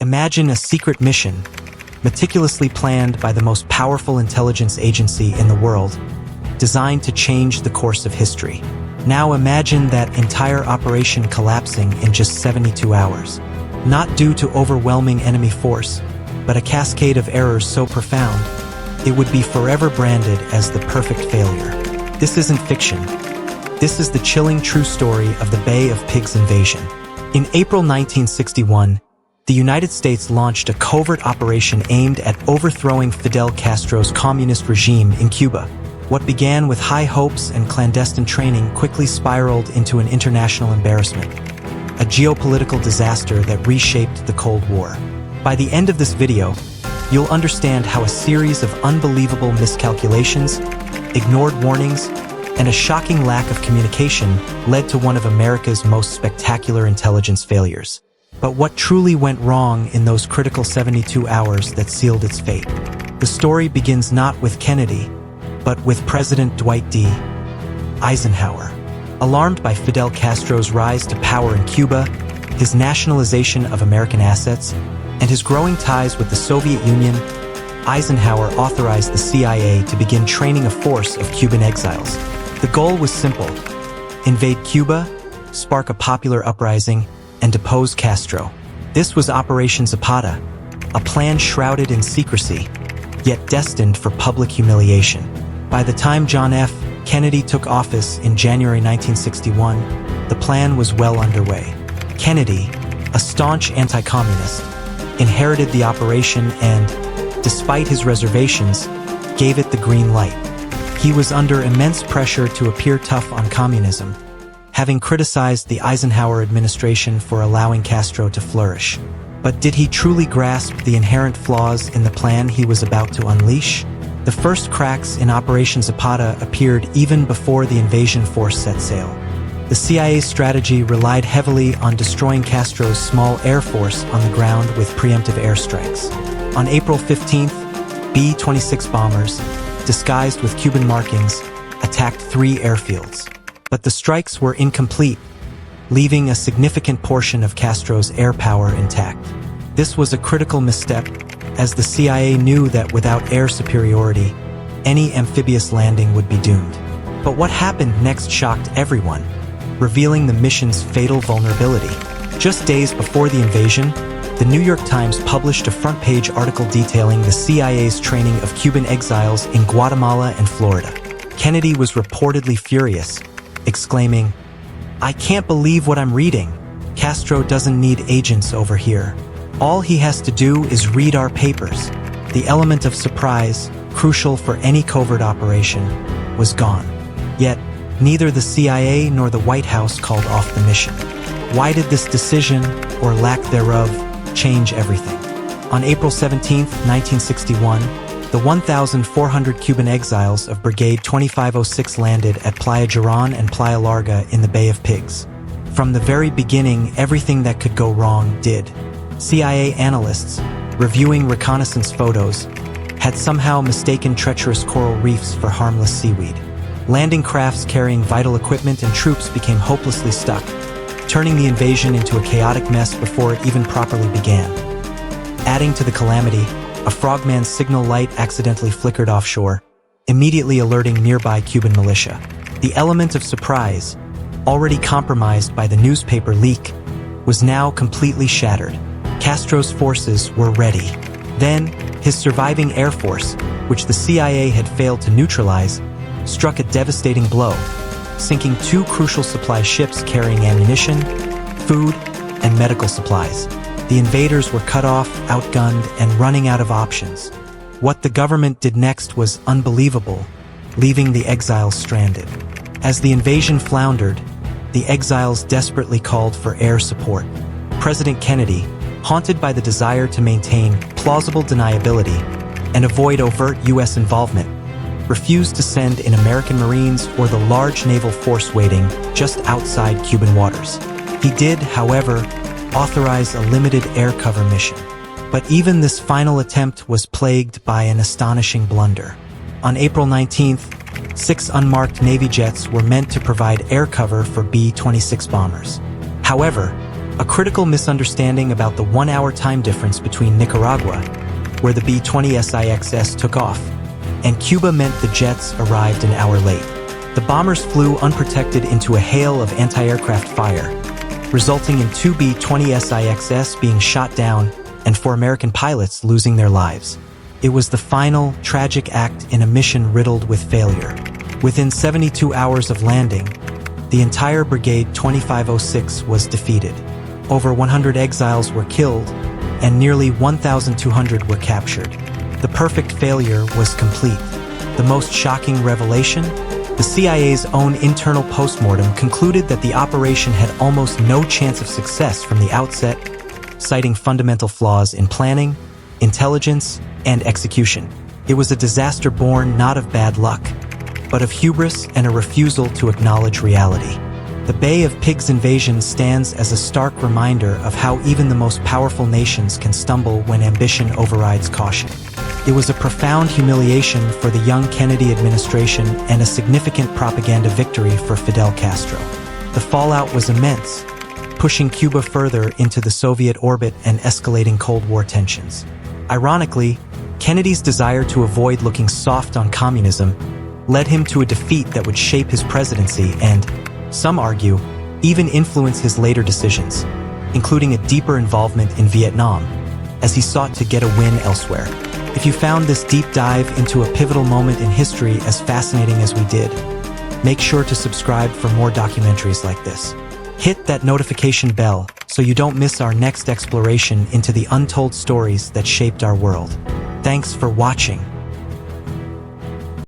Imagine a secret mission, meticulously planned by the most powerful intelligence agency in the world, designed to change the course of history. Now imagine that entire operation collapsing in just 72 hours. Not due to overwhelming enemy force, but a cascade of errors so profound, it would be forever branded as the perfect failure. This isn't fiction. This is the chilling true story of the Bay of Pigs invasion. In April 1961, the United States launched a covert operation aimed at overthrowing Fidel Castro's communist regime in Cuba. What began with high hopes and clandestine training quickly spiraled into an international embarrassment, a geopolitical disaster that reshaped the Cold War. By the end of this video, you'll understand how a series of unbelievable miscalculations, ignored warnings, and a shocking lack of communication led to one of America's most spectacular intelligence failures. But what truly went wrong in those critical 72 hours that sealed its fate? The story begins not with Kennedy, but with President Dwight D. Eisenhower. Alarmed by Fidel Castro's rise to power in Cuba, his nationalization of American assets, and his growing ties with the Soviet Union, Eisenhower authorized the CIA to begin training a force of Cuban exiles. The goal was simple: invade Cuba, spark a popular uprising, and depose Castro. This was Operation Zapata, a plan shrouded in secrecy, yet destined for public humiliation. By the time John F. Kennedy took office in January 1961, the plan was well underway. Kennedy, a staunch anti-communist, inherited the operation and, despite his reservations, gave it the green light. He was under immense pressure to appear tough on communism, having criticized the Eisenhower administration for allowing Castro to flourish. But did he truly grasp the inherent flaws in the plan he was about to unleash? The first cracks in Operation Zapata appeared even before the invasion force set sail. The CIA's strategy relied heavily on destroying Castro's small air force on the ground with preemptive airstrikes. On April 15th, B-26 bombers, disguised with Cuban markings, attacked 3 airfields. But the strikes were incomplete, leaving a significant portion of Castro's air power intact. This was a critical misstep, as the CIA knew that without air superiority, any amphibious landing would be doomed. But what happened next shocked everyone, revealing the mission's fatal vulnerability. Just days before the invasion, the New York Times published a front-page article detailing the CIA's training of Cuban exiles in Guatemala and Florida. Kennedy was reportedly furious, exclaiming, "I can't believe what I'm reading. Castro doesn't need agents over here. All he has to do is read our papers." The element of surprise, crucial for any covert operation, was gone. Yet, neither the CIA nor the White House called off the mission. Why did this decision, or lack thereof, change everything? On April 17, 1961, the 1,400 Cuban exiles of Brigade 2506 landed at Playa Girón and Playa Larga in the Bay of Pigs. From the very beginning, everything that could go wrong did. CIA analysts, reviewing reconnaissance photos, had somehow mistaken treacherous coral reefs for harmless seaweed. Landing crafts carrying vital equipment and troops became hopelessly stuck, turning the invasion into a chaotic mess before it even properly began. Adding to the calamity, a frogman's signal light accidentally flickered offshore, immediately alerting nearby Cuban militia. The element of surprise, already compromised by the newspaper leak, was now completely shattered. Castro's forces were ready. Then, his surviving air force, which the CIA had failed to neutralize, struck a devastating blow, sinking 2 crucial supply ships carrying ammunition, food, and medical supplies. The invaders were cut off, outgunned, and running out of options. What the government did next was unbelievable, leaving the exiles stranded. As the invasion floundered, the exiles desperately called for air support. President Kennedy, haunted by the desire to maintain plausible deniability and avoid overt U.S. involvement, refused to send in American Marines or the large naval force waiting just outside Cuban waters. He did, however, authorize a limited air cover mission. But even this final attempt was plagued by an astonishing blunder. On April 19th, 6 unmarked Navy jets were meant to provide air cover for B-26 bombers. However, A critical misunderstanding about the 1-hour time difference between Nicaragua, where the B-20SIXS took off, and Cuba meant the jets arrived an hour late. The bombers flew unprotected into a hail of anti-aircraft fire, resulting in 2 B-20SIXS being shot down and 4 American pilots losing their lives. It was the final, tragic act in a mission riddled with failure. Within 72 hours of landing, the entire Brigade 2506 was defeated. Over 100 exiles were killed, and nearly 1,200 were captured. The perfect failure was complete. The most shocking revelation? The CIA's own internal postmortem concluded that the operation had almost no chance of success from the outset, citing fundamental flaws in planning, intelligence, and execution. It was a disaster born not of bad luck, but of hubris and a refusal to acknowledge reality. The Bay of Pigs invasion stands as a stark reminder of how even the most powerful nations can stumble when ambition overrides caution. It was a profound humiliation for the young Kennedy administration and a significant propaganda victory for Fidel Castro. The fallout was immense, pushing Cuba further into the Soviet orbit and escalating Cold War tensions. Ironically, Kennedy's desire to avoid looking soft on communism led him to a defeat that would shape his presidency and, some argue, even influence his later decisions, including a deeper involvement in Vietnam, as he sought to get a win elsewhere. If you found this deep dive into a pivotal moment in history as fascinating as we did, make sure to subscribe for more documentaries like this. Hit that notification bell so you don't miss our next exploration into the untold stories that shaped our world. Thanks for watching.